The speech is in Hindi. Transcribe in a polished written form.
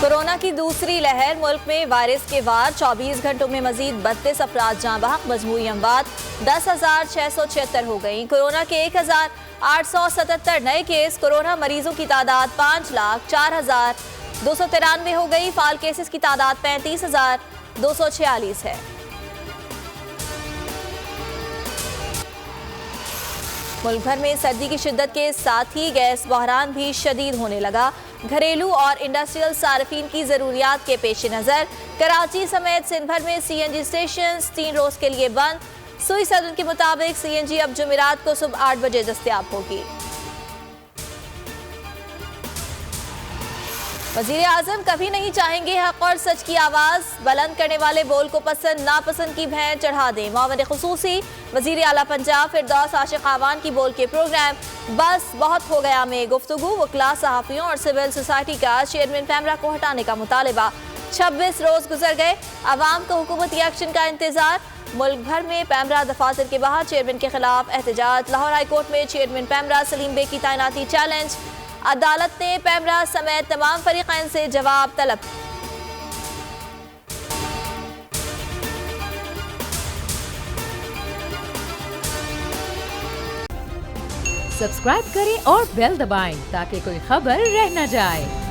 कोरोना की दूसरी लहर, मुल्क में वायरस के वार। 24 घंटों में मजीद 32 अफराद जाँ बहक, मजमूई अमवात 10,676 हो गई। कोरोना के 1,877 नए केस। कोरोना मरीजों की तादाद 5,04,293 हो गई। फाल केसेस की तादाद 35,246 है। मुल्क भर में सर्दी की शिद्दत के साथ ही गैस बहरान भी शदीद होने लगा। घरेलू और इंडस्ट्रियल सार्फिन की जरूरियात के पेश नज़र कराची समेत सिंध भर में CNG स्टेशन 3 रोज के लिए बंद। सुई सदन के मुताबिक CNG अब जुमेरात को सुबह 8 बजे दस्तयाब होगी। वजीर आजम कभी नहीं चाहेंगे हक और सच की आवाज बुलंद करने वाले बोल को पसंद नापसंद की भैं चढ़ा दें। मामले खुसूसी वजीर आला पंजाब फिरदौस आशिक आवान की बोल के प्रोग्राम बस बहुत हो गया में गुफ्तगू वकला, सहाफियों और सिविल सोसाइटी का चेयरमैन पैमरा को हटाने का मुतालबा। 26 रोज गुजर गए, आवाम को हुकूमती एक्शन का इंतजार। मुल्क भर में पैमरा दफातर के बाहर चेयरमैन के खिलाफ एहतजाज। लाहौर हाईकोर्ट में चेयरमैन पैमरा सलीम बे की तैनाती चैलेंज। अदालत ने पैमरा समेत तमाम फरीकैन से जवाब तलब। सब्सक्राइब करें और बेल दबाएं ताकि कोई खबर रह न जाए।